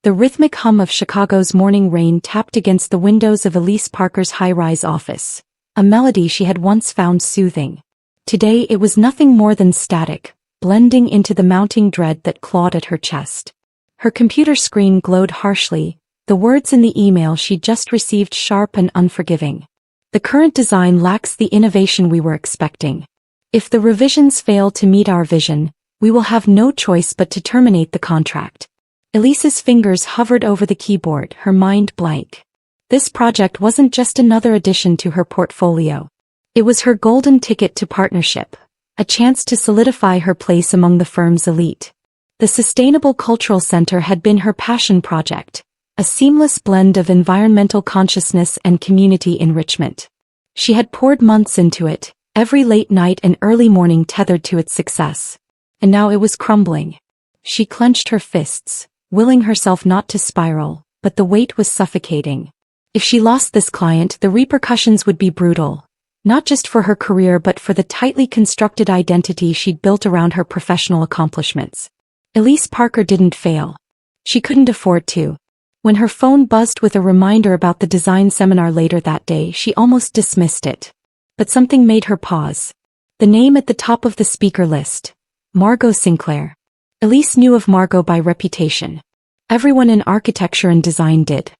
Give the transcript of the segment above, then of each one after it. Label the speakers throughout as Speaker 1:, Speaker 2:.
Speaker 1: The rhythmic hum of Chicago's morning rain tapped against the windows of Elise Parker's high-rise office, a melody she had once found soothing. Today it was nothing more than static, blending into the mounting dread that clawed at her chest. Her computer screen glowed harshly, the words in the email she'd just received sharp and unforgiving. The current design lacks the innovation we were expecting. If the revisions fail to meet our vision, we will have no choice but to terminate the contract. Elise's fingers hovered over the keyboard, her mind blank. This project wasn't just another addition to her portfolio. It was her golden ticket to partnership, a chance to solidify her place among the firm's elite. The Sustainable Cultural Center had been her passion project, a seamless blend of environmental consciousness and community enrichment. She had poured months into it, every late night and early morning tethered to its success. And now it was crumbling. She clenched her fists, willing herself not to spiral, but the weight was suffocating. If she lost this client, the repercussions would be brutal, not just for her career but for the tightly constructed identity she'd built around her professional accomplishments. Elise Parker didn't fail. She couldn't afford to. When her phone buzzed with a reminder about the design seminar later that day, she almost dismissed it. But something made her pause. The name at the top of the speaker list. Margot Sinclair. Elise knew of Margot by reputation. Everyone in architecture and design did.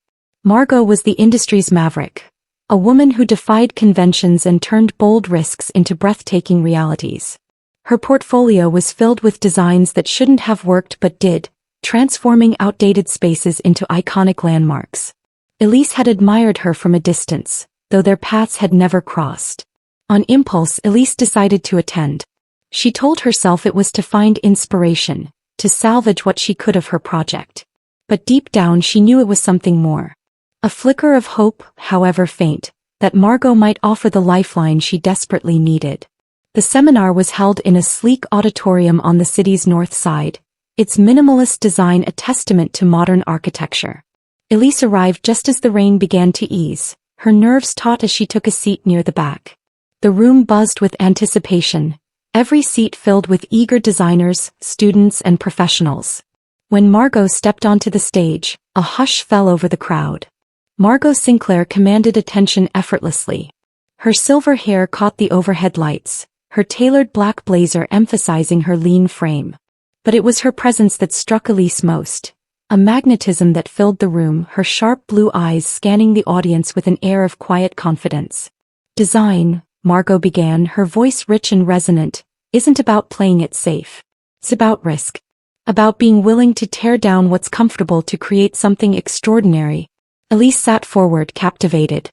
Speaker 1: Margot was the industry's maverick, a woman who defied conventions and turned bold risks into breathtaking realities. Her portfolio was filled with designs that shouldn't have worked but did, transforming outdated spaces into iconic landmarks. Elise had admired her from a distance, though their paths had never crossed. On impulse, Elise decided to attend. She told herself it was to find inspiration, to salvage what she could of her project. But deep down she knew it was something more. A flicker of hope, however faint, that Margot might offer the lifeline she desperately needed. The seminar was held in a sleek auditorium on the city's north side, its minimalist design a testament to modern architecture. Elise arrived just as the rain began to ease, her nerves taut as she took a seat near the back. The room buzzed with anticipation, every seat filled with eager designers, students and professionals. When Margot stepped onto the stage, a hush fell over the crowd. Margot Sinclair commanded attention effortlessly. Her silver hair caught the overhead lights, her tailored black blazer emphasizing her lean frame. But it was her presence that struck Elise most, a magnetism that filled the room, her sharp blue eyes scanning the audience with an air of quiet confidence. Design, Margot began, her voice rich and resonant, isn't about playing it safe. It's about risk. About being willing to tear down what's comfortable to create something extraordinary. Elise sat forward, captivated.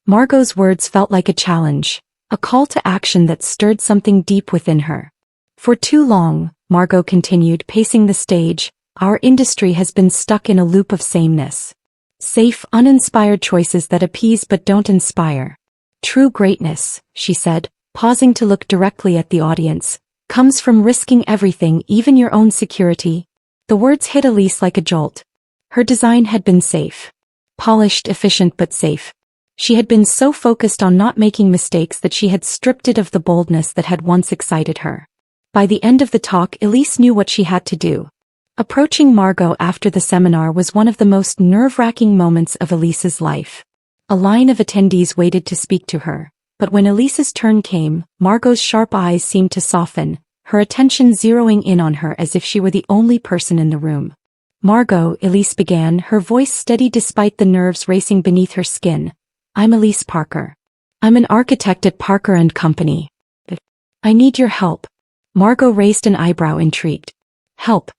Speaker 1: Margot's words felt like a challenge, a call to action that stirred something deep within her. For too long, Margot continued, pacing the stage, our industry has been stuck in a loop of sameness. Safe, uninspired choices that appease but don't inspire. True greatness, she said, pausing to look directly at the audience, comes from risking everything, even your own security. The words hit Elise like a jolt. Her design had been safe. Polished, efficient but safe. She had been so focused on not making mistakes that she had stripped it of the boldness that had once excited her. By the end of the talk, Elise knew what she had to do. Approaching Margot after the seminar was one of the most nerve-wracking moments of Elise's life. A line of attendees waited to speak to her, but when Elise's turn came, Margot's sharp eyes seemed to soften, her attention zeroing in on her as if she were the only person in the room. Margot, Elise began, her voice steady despite the nerves racing beneath her skin. I'm Elise Parker. I'm an architect at Parker & Company. I need your help. Margot raised an eyebrow, intrigued. Help.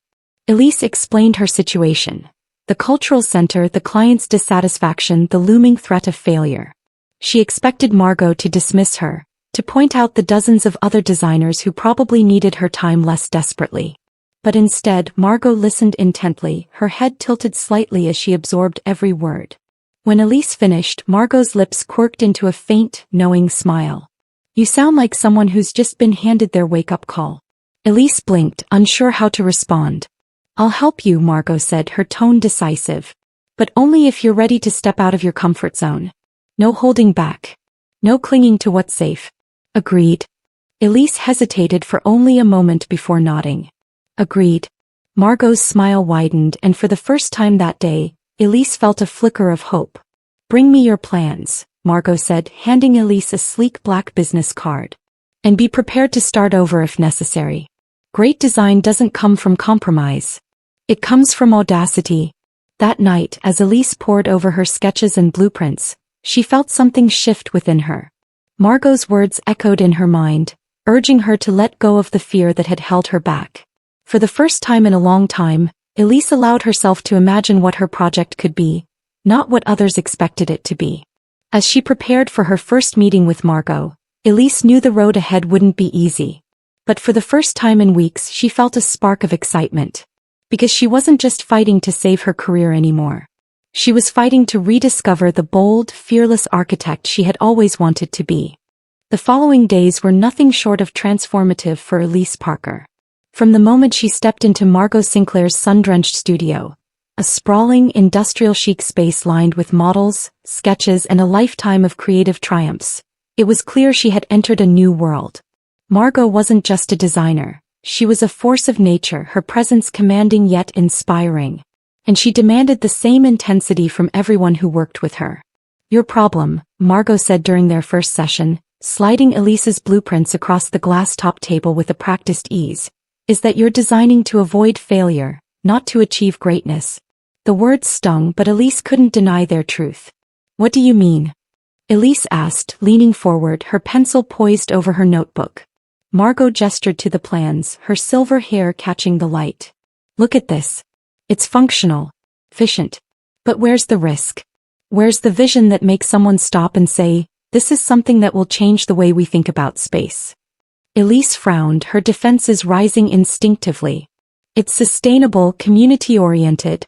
Speaker 1: Elise explained her situation. The cultural center, the client's dissatisfaction, the looming threat of failure. She expected Margot to dismiss her, to point out the dozens of other designers who probably needed her time less desperately. But instead, Margot listened intently, her head tilted slightly as she absorbed every word. When Elise finished, Margot's lips quirked into a faint, knowing smile. You sound like someone who's just been handed their wake-up call. Elise blinked, unsure how to respond. I'll help you, Margot said, her tone decisive. But only if you're ready to step out of your comfort zone. No holding back. No clinging to what's safe. Agreed. Elise hesitated for only a moment before nodding. Agreed. Margot's smile widened, and for the first time that day, Elise felt a flicker of hope. "Bring me your plans," Margot said, handing Elise a sleek black business card. "And be prepared to start over if necessary. Great design doesn't come from compromise. It comes from audacity." That night, as Elise pored over her sketches and blueprints, she felt something shift within her. Margot's words echoed in her mind, urging her to let go of the fear that had held her back. For the first time in a long time, Elise allowed herself to imagine what her project could be, not what others expected it to be. As she prepared for her first meeting with Margot, Elise knew the road ahead wouldn't be easy. But for the first time in weeks, she felt a spark of excitement. Because she wasn't just fighting to save her career anymore. She was fighting to rediscover the bold, fearless architect she had always wanted to be. The following days were nothing short of transformative for Elise Parker. From the moment she stepped into Margot Sinclair's sun-drenched studio, a sprawling, industrial chic space lined with models, sketches, and a lifetime of creative triumphs, it was clear she had entered a new world. Margot wasn't just a designer. She was a force of nature, her presence commanding yet inspiring. And she demanded the same intensity from everyone who worked with her. "Your problem," Margot said during their first session, sliding Elise's blueprints across the glass-top table with a practiced ease, "is that you're designing to avoid failure, not to achieve greatness." The words stung, but Elise couldn't deny their truth. "What do you mean?" Elise asked, leaning forward, her pencil poised over her notebook. Margot gestured to the plans, her silver hair catching the light. "Look at this. It's functional, efficient. But where's the risk? Where's the vision that makes someone stop and say, 'This is something that will change the way we think about space'?" Elise frowned, her defenses rising instinctively. "It's sustainable, community-oriented."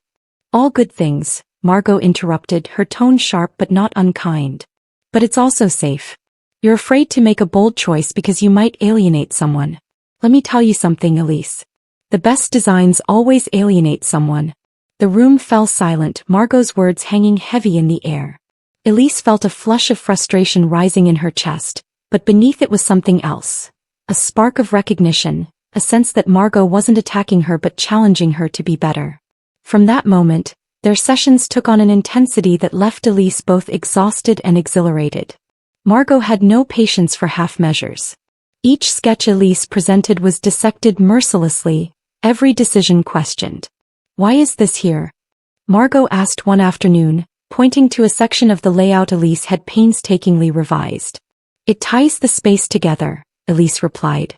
Speaker 1: "All good things," Margot interrupted, her tone sharp but not unkind. "But it's also safe. You're afraid to make a bold choice because you might alienate someone. Let me tell you something, Elise. The best designs always alienate someone." The room fell silent, Margot's words hanging heavy in the air. Elise felt a flush of frustration rising in her chest, but beneath it was something else. A spark of recognition, a sense that Margot wasn't attacking her but challenging her to be better. From that moment, their sessions took on an intensity that left Elise both exhausted and exhilarated. Margot had no patience for half measures. Each sketch Elise presented was dissected mercilessly, every decision questioned. "Why is this here?" Margot asked one afternoon, pointing to a section of the layout Elise had painstakingly revised. "It ties the space together," Elise replied.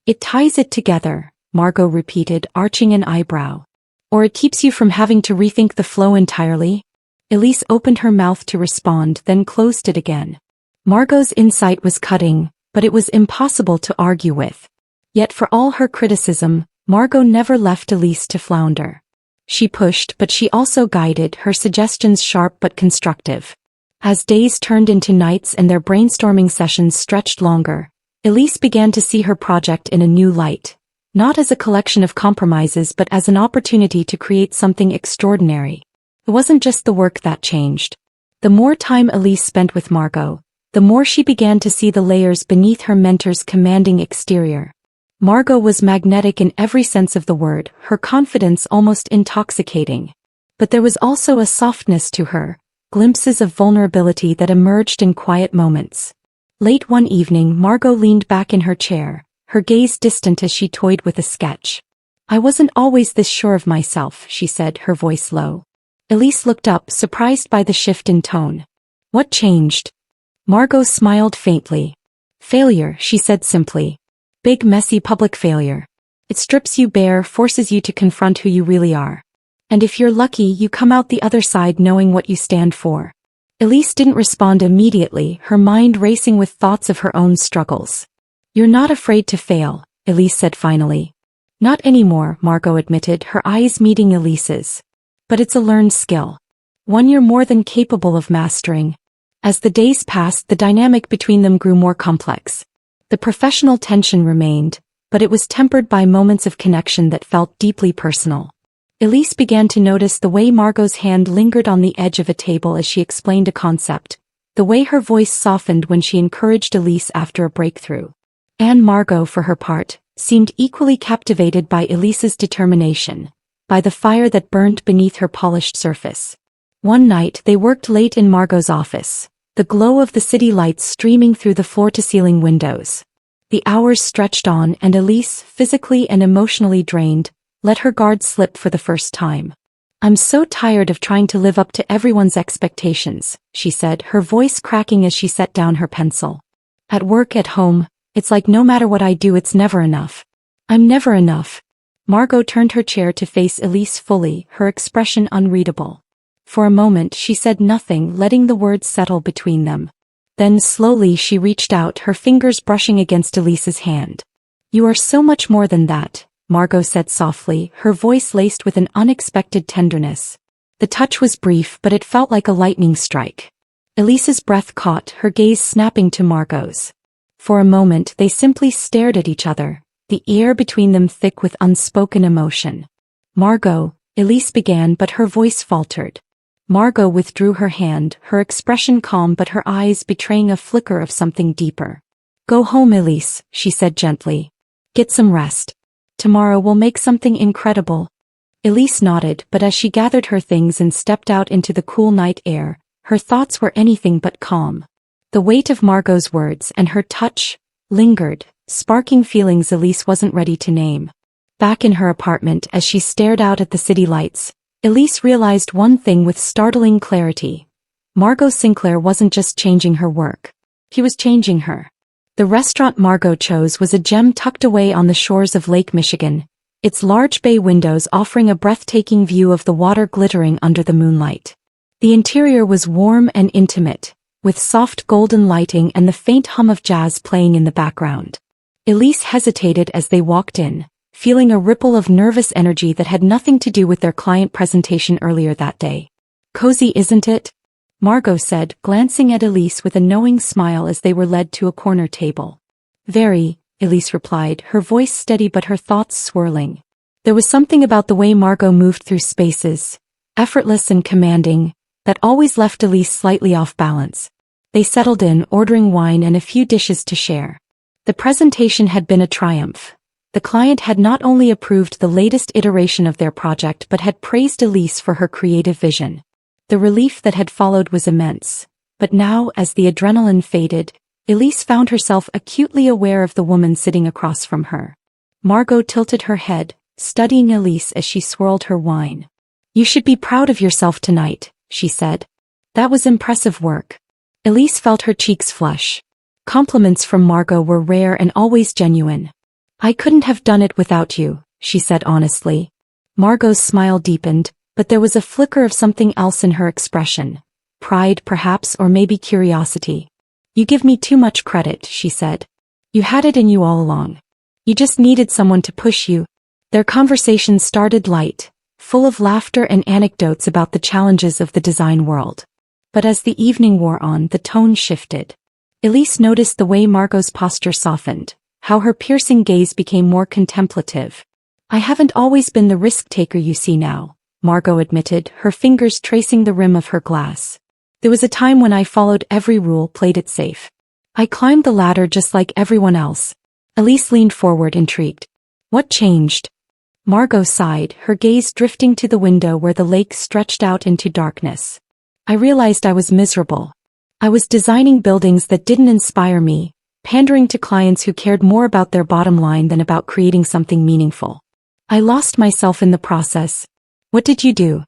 Speaker 1: "It ties it together," Margot repeated, arching an eyebrow. "Or it keeps you from having to rethink the flow entirely?" Elise opened her mouth to respond, then closed it again. Margot's insight was cutting, but it was impossible to argue with. Yet for all her criticism, Margot never left Elise to flounder. She pushed, but she also guided, her suggestions sharp but constructive. As days turned into nights and their brainstorming sessions stretched longer, Elise began to see her project in a new light. Not as a collection of compromises but as an opportunity to create something extraordinary. It wasn't just the work that changed. The more time Elise spent with Margot, the more she began to see the layers beneath her mentor's commanding exterior. Margot was magnetic in every sense of the word, her confidence almost intoxicating. But there was also a softness to her, glimpses of vulnerability that emerged in quiet moments. Late one evening, Margot leaned back in her chair, her gaze distant as she toyed with a sketch. "I wasn't always this sure of myself," she said, her voice low. Elise looked up, surprised by the shift in tone. "What changed?" Margot smiled faintly. "Failure," she said simply. "Big, messy public failure. It strips you bare, forces you to confront who you really are. And if you're lucky, you come out the other side knowing what you stand for." Elise didn't respond immediately, her mind racing with thoughts of her own struggles. "You're not afraid to fail," Elise said finally. "Not anymore," Margot admitted, her eyes meeting Elise's. "But it's a learned skill. One you're more than capable of mastering." As the days passed, the dynamic between them grew more complex. The professional tension remained, but it was tempered by moments of connection that felt deeply personal. Elise began to notice the way Margot's hand lingered on the edge of a table as she explained a concept, the way her voice softened when she encouraged Elise after a breakthrough. And Margot, for her part, seemed equally captivated by Elise's determination, by the fire that burned beneath her polished surface. One night they worked late in Margot's office, the glow of the city lights streaming through the floor-to-ceiling windows. The hours stretched on and Elise, physically and emotionally drained, let her guard slip for the first time. "I'm so tired of trying to live up to everyone's expectations," she said, her voice cracking as she set down her pencil. "At work, at home, it's like no matter what I do it's never enough. I'm never enough." Margot turned her chair to face Elise fully, her expression unreadable. For a moment she said nothing, letting the words settle between them. Then slowly she reached out, her fingers brushing against Elise's hand. "You are so much more than that," Margot said softly, her voice laced with an unexpected tenderness. The touch was brief, but it felt like a lightning strike. Elise's breath caught, her gaze snapping to Margot's. For a moment they simply stared at each other, the air between them thick with unspoken emotion. "Margot," Elise began, but her voice faltered. Margot withdrew her hand, her expression calm but her eyes betraying a flicker of something deeper. "Go home, Elise," she said gently. "Get some rest. Tomorrow we'll make something incredible." Elise nodded, but as she gathered her things and stepped out into the cool night air, her thoughts were anything but calm. The weight of Margot's words and her touch lingered, sparking feelings Elise wasn't ready to name. Back in her apartment, as she stared out at the city lights, Elise realized one thing with startling clarity. Margot Sinclair wasn't just changing her work. He was changing her. The restaurant Margot chose was a gem tucked away on the shores of Lake Michigan, its large bay windows offering a breathtaking view of the water glittering under the moonlight. The interior was warm and intimate, with soft golden lighting and the faint hum of jazz playing in the background. Elise hesitated as they walked in, feeling a ripple of nervous energy that had nothing to do with their client presentation earlier that day. "Cozy, isn't it?" Margot said, glancing at Elise with a knowing smile as they were led to a corner table. "Very," Elise replied, her voice steady but her thoughts swirling. There was something about the way Margot moved through spaces, effortless and commanding, that always left Elise slightly off balance. They settled in, ordering wine and a few dishes to share. The presentation had been a triumph. The client had not only approved the latest iteration of their project but had praised Elise for her creative vision. The relief that had followed was immense, but now, as the adrenaline faded, Elise found herself acutely aware of the woman sitting across from her. Margot tilted her head, studying Elise as she swirled her wine. "You should be proud of yourself tonight," she said. "That was impressive work." Elise felt her cheeks flush. Compliments from Margot were rare and always genuine. "I couldn't have done it without you," she said honestly. Margot's smile deepened, but there was a flicker of something else in her expression. Pride, perhaps, or maybe curiosity. "You give me too much credit," she said. "You had it in you all along. You just needed someone to push you." Their conversation started light, full of laughter and anecdotes about the challenges of the design world. But as the evening wore on, the tone shifted. Elise noticed the way Margot's posture softened, how her piercing gaze became more contemplative. "I haven't always been the risk-taker you see now," Margot admitted, her fingers tracing the rim of her glass. "There was a time when I followed every rule, played it safe. I climbed the ladder just like everyone else." Elise leaned forward, intrigued. "What changed?" Margot sighed, her gaze drifting to the window where the lake stretched out into darkness. "I realized I was miserable. I was designing buildings that didn't inspire me, pandering to clients who cared more about their bottom line than about creating something meaningful. I lost myself in the process." "What did you do?"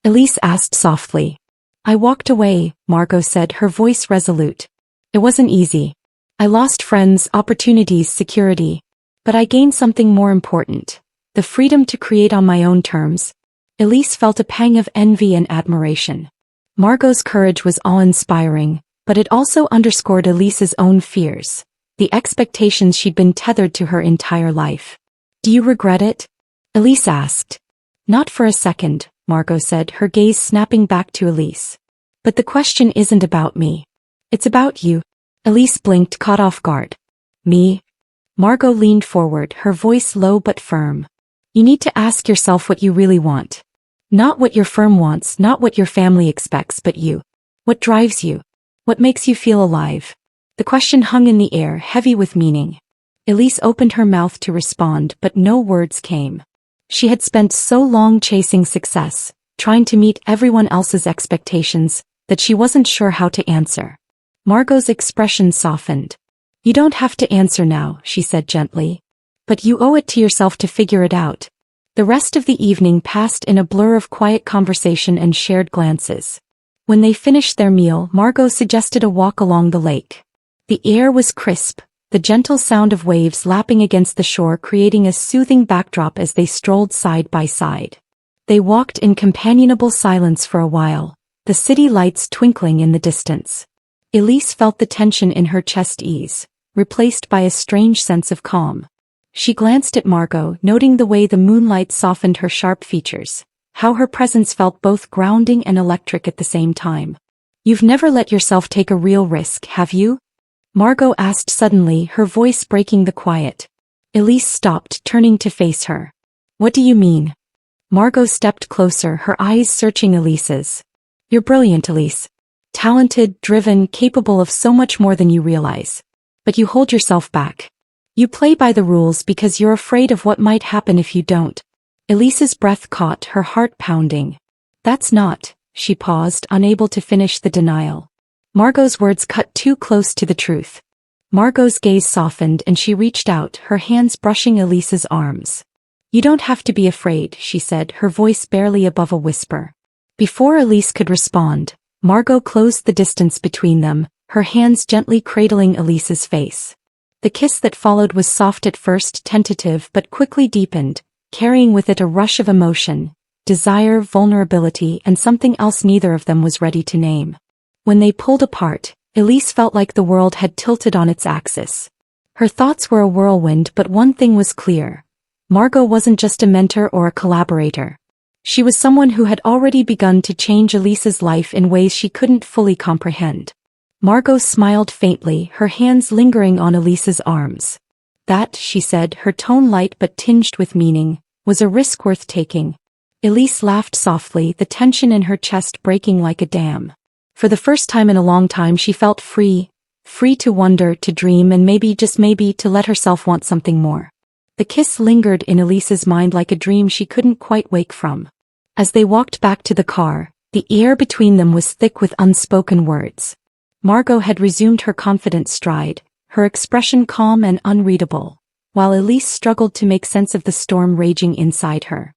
Speaker 1: Elise asked softly. "I walked away," Margot said, her voice resolute. "It wasn't easy. I lost friends, opportunities, security. But I gained something more important. The freedom to create on my own terms." Elise felt a pang of envy and admiration. Margot's courage was awe-inspiring, but it also underscored Elise's own fears, the expectations she'd been tethered to her entire life. "Do you regret it?" Elise asked. "Not for a second," Margot said, her gaze snapping back to Elise. "But the question isn't about me. It's about you." Elise blinked, caught off guard. "Me?" Margot leaned forward, her voice low but firm. "You need to ask yourself what you really want. Not what your firm wants, not what your family expects, but you. What drives you? What makes you feel alive?" The question hung in the air, heavy with meaning. Elise opened her mouth to respond, but no words came. She had spent so long chasing success, trying to meet everyone else's expectations, that she wasn't sure how to answer. Margot's expression softened. "You don't have to answer now," she said gently. "But you owe it to yourself to figure it out." The rest of the evening passed in a blur of quiet conversation and shared glances. When they finished their meal, Margot suggested a walk along the lake. The air was crisp, the gentle sound of waves lapping against the shore creating a soothing backdrop as they strolled side by side. They walked in companionable silence for a while, the city lights twinkling in the distance. Elise felt the tension in her chest ease, replaced by a strange sense of calm. She glanced at Margot, noting the way the moonlight softened her sharp features, how her presence felt both grounding and electric at the same time. "You've never let yourself take a real risk, have you?" Margot asked suddenly, her voice breaking the quiet. Elise stopped, turning to face her. "What do you mean?" Margot stepped closer, her eyes searching Elise's. "You're brilliant, Elise. Talented, driven, capable of so much more than you realize. But you hold yourself back. You play by the rules because you're afraid of what might happen if you don't." Elise's breath caught, her heart pounding. "That's not," she paused, unable to finish the denial. Margot's words cut too close to the truth. Margot's gaze softened and she reached out, her hands brushing Elise's arms. "You don't have to be afraid," she said, her voice barely above a whisper. Before Elise could respond, Margot closed the distance between them, her hands gently cradling Elise's face. The kiss that followed was soft at first, tentative but quickly deepened, carrying with it a rush of emotion, desire, vulnerability, and something else neither of them was ready to name. When they pulled apart, Elise felt like the world had tilted on its axis. Her thoughts were a whirlwind, but one thing was clear. Margot wasn't just a mentor or a collaborator. She was someone who had already begun to change Elise's life in ways she couldn't fully comprehend. Margot smiled faintly, her hands lingering on Elise's arms. "That," she said, her tone light but tinged with meaning, "was a risk worth taking." Elise laughed softly, the tension in her chest breaking like a dam. For the first time in a long time she felt free to wonder, to dream, and maybe, just maybe, to let herself want something more. The kiss lingered in Elise's mind like a dream she couldn't quite wake from. As they walked back to the car, the air between them was thick with unspoken words. Margot had resumed her confident stride, her expression calm and unreadable, while Elise struggled to make sense of the storm raging inside her.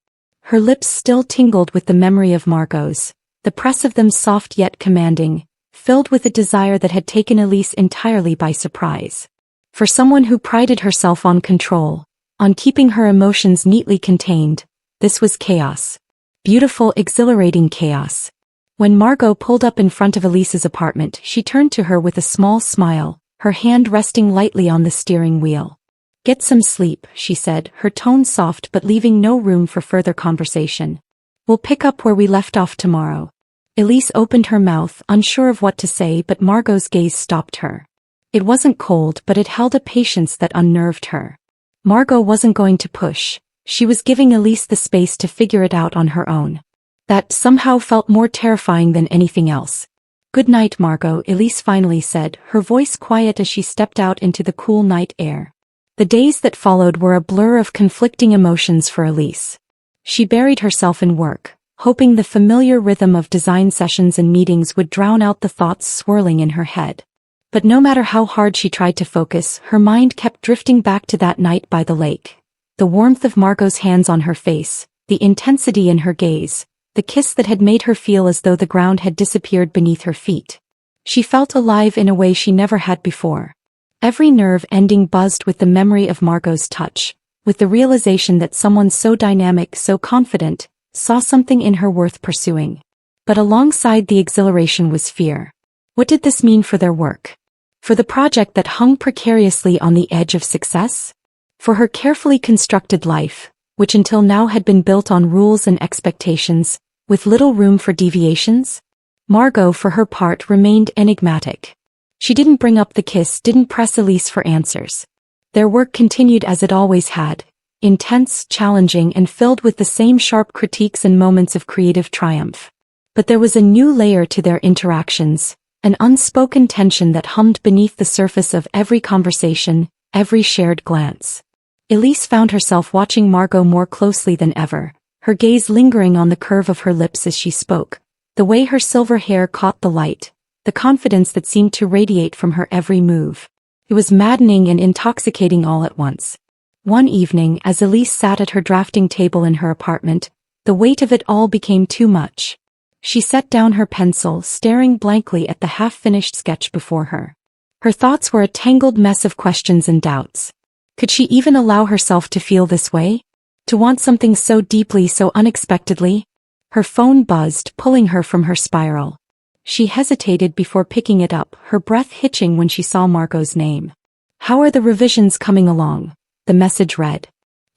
Speaker 1: Her lips still tingled with the memory of Margot's, the press of them soft yet commanding, filled with a desire that had taken Elise entirely by surprise. For someone who prided herself on control, on keeping her emotions neatly contained, this was chaos. Beautiful, exhilarating chaos. When Margot pulled up in front of Elise's apartment, she turned to her with a small smile, her hand resting lightly on the steering wheel. "Get some sleep," she said, her tone soft but leaving no room for further conversation. "We'll pick up where we left off tomorrow." Elise opened her mouth, unsure of what to say, but Margot's gaze stopped her. It wasn't cold, but it held a patience that unnerved her. Margot wasn't going to push. She was giving Elise the space to figure it out on her own. That somehow felt more terrifying than anything else. "Good night, Margot," Elise finally said, her voice quiet as she stepped out into the cool night air. The days that followed were a blur of conflicting emotions for Elise. She buried herself in work, hoping the familiar rhythm of design sessions and meetings would drown out the thoughts swirling in her head. But no matter how hard she tried to focus, her mind kept drifting back to that night by the lake. The warmth of Margot's hands on her face, the intensity in her gaze, the kiss that had made her feel as though the ground had disappeared beneath her feet. She felt alive in a way she never had before. Every nerve ending buzzed with the memory of Margot's touch, with the realization that someone so dynamic, so confident, saw something in her worth pursuing. But alongside the exhilaration was fear. What did this mean for their work? For the project that hung precariously on the edge of success? For her carefully constructed life, which until now had been built on rules and expectations, with little room for deviations? Margot, for her part, remained enigmatic. She didn't bring up the kiss, didn't press Elise for answers. Their work continued as it always had, intense, challenging, and filled with the same sharp critiques and moments of creative triumph. But there was a new layer to their interactions, an unspoken tension that hummed beneath the surface of every conversation, every shared glance. Elise found herself watching Margot more closely than ever, her gaze lingering on the curve of her lips as she spoke, the way her silver hair caught the light, the confidence that seemed to radiate from her every move. It was maddening and intoxicating all at once. One evening, as Elise sat at her drafting table in her apartment, the weight of it all became too much. She set down her pencil, staring blankly at the half-finished sketch before her. Her thoughts were a tangled mess of questions and doubts. Could she even allow herself to feel this way? To want something so deeply, so unexpectedly? Her phone buzzed, pulling her from her spiral. She hesitated before picking it up, her breath hitching when she saw Margot's name. "How are the revisions coming along?" the message read.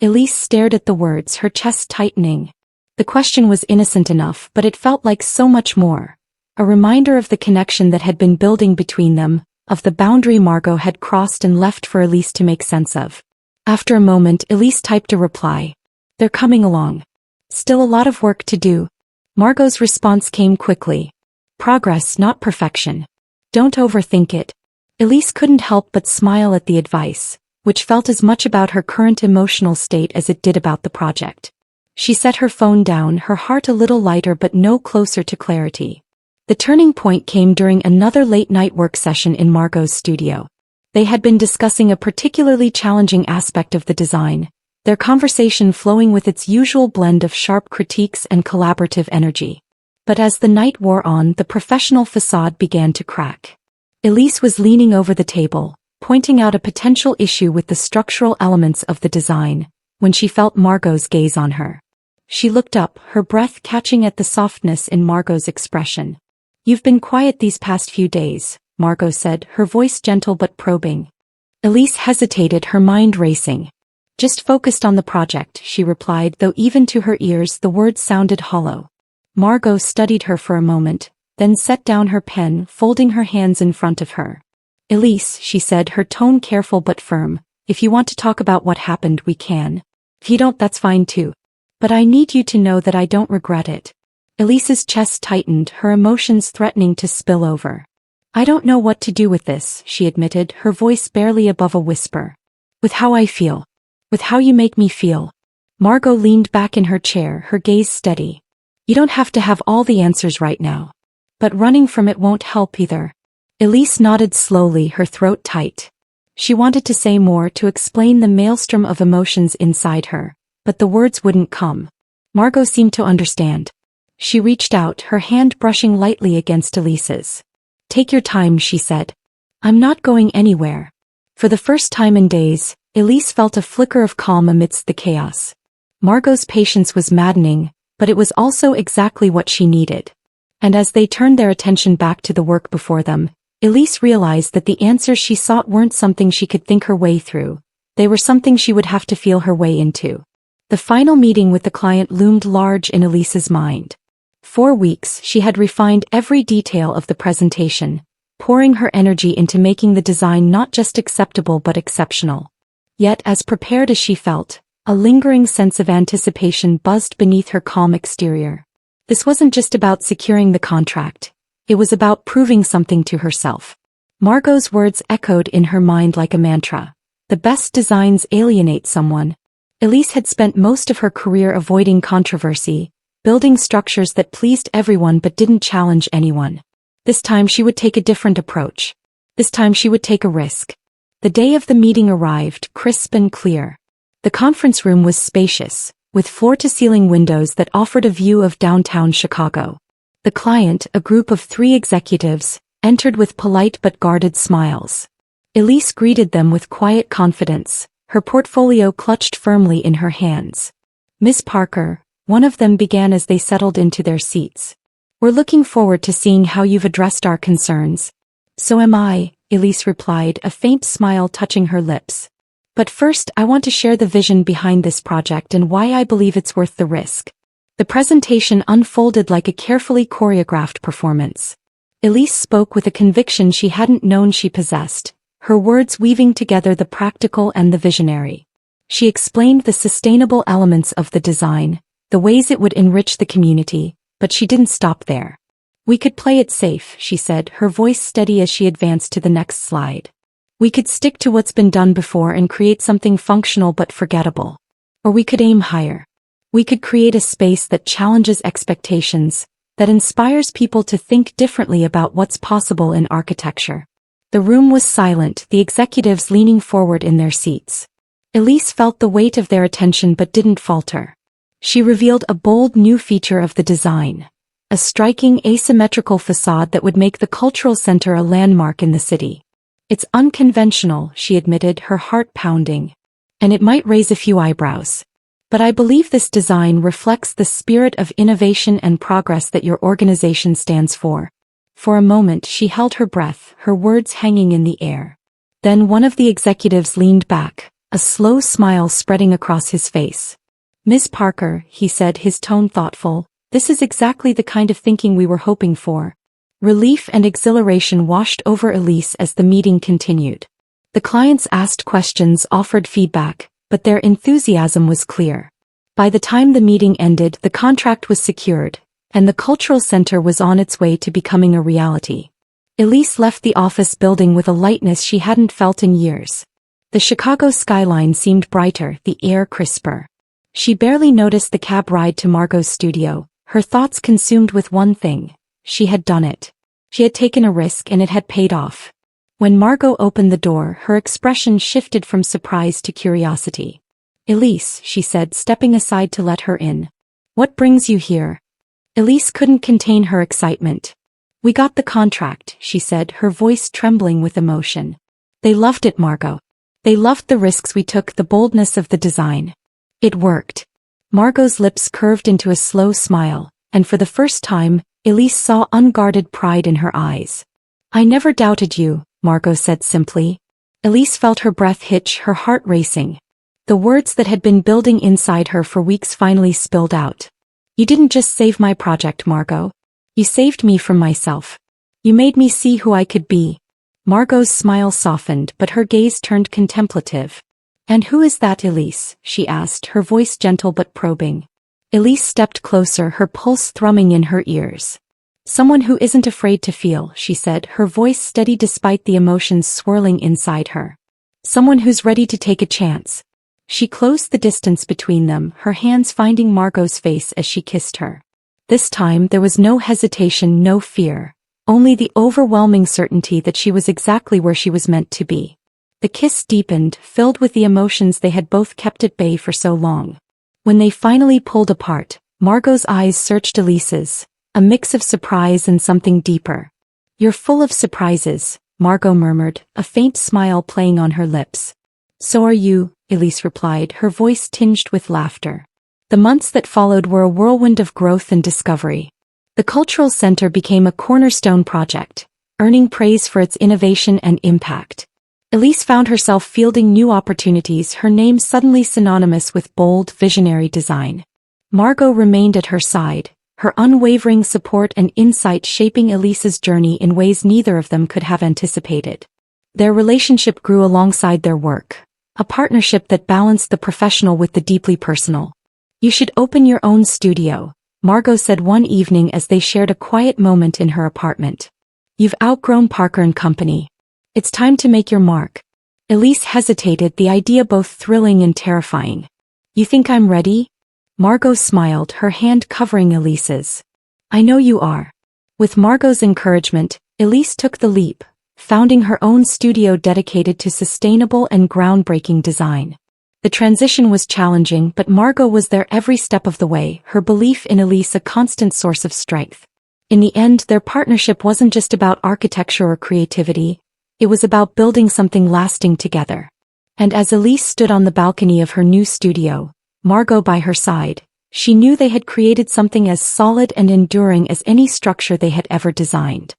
Speaker 1: Elise stared at the words, her chest tightening. The question was innocent enough, but it felt like so much more. A reminder of the connection that had been building between them, of the boundary Margot had crossed and left for Elise to make sense of. After a moment, Elise typed a reply. "They're coming along. Still a lot of work to do." Margot's response came quickly. "Progress, not perfection. Don't overthink it." Elise couldn't help but smile at the advice, which felt as much about her current emotional state as it did about the project. She set her phone down, her heart a little lighter but no closer to clarity. The turning point came during another late-night work session in Margot's studio. They had been discussing a particularly challenging aspect of the design, their conversation flowing with its usual blend of sharp critiques and collaborative energy. But as the night wore on, the professional facade began to crack. Elise was leaning over the table, pointing out a potential issue with the structural elements of the design, when she felt Margot's gaze on her. She looked up, her breath catching at the softness in Margot's expression. "You've been quiet these past few days," Margot said, her voice gentle but probing. Elise hesitated, her mind racing. "Just focused on the project," she replied, though even to her ears the words sounded hollow. Margot studied her for a moment, then set down her pen, folding her hands in front of her. "Elise," she said, her tone careful but firm, "if you want to talk about what happened, we can. If you don't, that's fine too. But I need you to know that I don't regret it." Elise's chest tightened, her emotions threatening to spill over. "I don't know what to do with this," she admitted, her voice barely above a whisper. "With how I feel. With how you make me feel." Margot leaned back in her chair, her gaze steady. "You don't have to have all the answers right now. But running from it won't help either." Elise nodded slowly, her throat tight. She wanted to say more, to explain the maelstrom of emotions inside her, but the words wouldn't come. Margot seemed to understand. She reached out, her hand brushing lightly against Elise's. "Take your time," she said. "I'm not going anywhere." For the first time in days, Elise felt a flicker of calm amidst the chaos. Margot's patience was maddening, but it was also exactly what she needed. And as they turned their attention back to the work before them, Elise realized that the answers she sought weren't something she could think her way through. They were something she would have to feel her way into. The final meeting with the client loomed large in Elise's mind. For weeks, she had refined every detail of the presentation, pouring her energy into making the design not just acceptable but exceptional. Yet, as prepared as she felt, a lingering sense of anticipation buzzed beneath her calm exterior. This wasn't just about securing the contract. It was about proving something to herself. Margot's words echoed in her mind like a mantra. The best designs alienate someone. Elise had spent most of her career avoiding controversy, building structures that pleased everyone but didn't challenge anyone. This time she would take a different approach. This time she would take a risk. The day of the meeting arrived, crisp and clear. The conference room was spacious, with floor-to-ceiling windows that offered a view of downtown Chicago. The client, a group of 3 executives, entered with polite but guarded smiles. Elise greeted them with quiet confidence, her portfolio clutched firmly in her hands. "Miss Parker," one of them began as they settled into their seats. "We're looking forward to seeing how you've addressed our concerns." "So am I," Elise replied, a faint smile touching her lips. "But first, I want to share the vision behind this project and why I believe it's worth the risk." The presentation unfolded like a carefully choreographed performance. Elise spoke with a conviction she hadn't known she possessed, her words weaving together the practical and the visionary. She explained the sustainable elements of the design, the ways it would enrich the community, but she didn't stop there. "We could play it safe," she said, her voice steady as she advanced to the next slide. We could stick to what's been done before and create something functional but forgettable. Or we could aim higher. We could create a space that challenges expectations, that inspires people to think differently about what's possible in architecture. The room was silent, the executives leaning forward in their seats. Elise felt the weight of their attention but didn't falter. She revealed a bold new feature of the design. A striking asymmetrical facade that would make the cultural center a landmark in the city. It's unconventional, she admitted, her heart pounding. And it might raise a few eyebrows. But I believe this design reflects the spirit of innovation and progress that your organization stands for. For a moment she held her breath, her words hanging in the air. Then one of the executives leaned back, a slow smile spreading across his face. "Ms. Parker," he said, his tone thoughtful, "this is exactly the kind of thinking we were hoping for." Relief and exhilaration washed over Elise as the meeting continued. The clients asked questions, offered feedback, but their enthusiasm was clear. By the time the meeting ended, the contract was secured, and the cultural center was on its way to becoming a reality. Elise left the office building with a lightness she hadn't felt in years. The Chicago skyline seemed brighter, the air crisper. She barely noticed the cab ride to Margot's studio, her thoughts consumed with one thing. She had done it. She had taken a risk and it had paid off. When Margot opened the door, her expression shifted from surprise to curiosity. "Elise," she said, stepping aside to let her in. "What brings you here?" Elise couldn't contain her excitement. "We got the contract," she said, her voice trembling with emotion. "They loved it, Margot. They loved the risks we took, the boldness of the design. It worked." Margot's lips curved into a slow smile, and for the first time, Elise saw unguarded pride in her eyes. "I never doubted you," Margot said simply. Elise felt her breath hitch, her heart racing. The words that had been building inside her for weeks finally spilled out. "You didn't just save my project, Margot. You saved me from myself. You made me see who I could be." Margot's smile softened, but her gaze turned contemplative. "And who is that, Elise?" she asked, her voice gentle but probing. Elise stepped closer, her pulse thrumming in her ears. "Someone who isn't afraid to feel," she said, her voice steady despite the emotions swirling inside her. "Someone who's ready to take a chance." She closed the distance between them, her hands finding Margot's face as she kissed her. This time there was no hesitation, no fear, only the overwhelming certainty that she was exactly where she was meant to be. The kiss deepened, filled with the emotions they had both kept at bay for so long. When they finally pulled apart, Margot's eyes searched Elise's, a mix of surprise and something deeper. "You're full of surprises," Margot murmured, a faint smile playing on her lips. "So are you," Elise replied, her voice tinged with laughter. The months that followed were a whirlwind of growth and discovery. The cultural center became a cornerstone project, earning praise for its innovation and impact. Elise found herself fielding new opportunities, her name suddenly synonymous with bold, visionary design. Margot remained at her side, her unwavering support and insight shaping Elise's journey in ways neither of them could have anticipated. Their relationship grew alongside their work, a partnership that balanced the professional with the deeply personal. "You should open your own studio," Margot said one evening as they shared a quiet moment in her apartment. "You've outgrown Parker and Company. It's time to make your mark." Elise hesitated, the idea both thrilling and terrifying. "You think I'm ready?" Margot smiled, her hand covering Elise's. "I know you are." With Margot's encouragement, Elise took the leap, founding her own studio dedicated to sustainable and groundbreaking design. The transition was challenging, but Margot was there every step of the way, her belief in Elise a constant source of strength. In the end, their partnership wasn't just about architecture or creativity, it was about building something lasting together. And as Elise stood on the balcony of her new studio, Margot by her side, she knew they had created something as solid and enduring as any structure they had ever designed.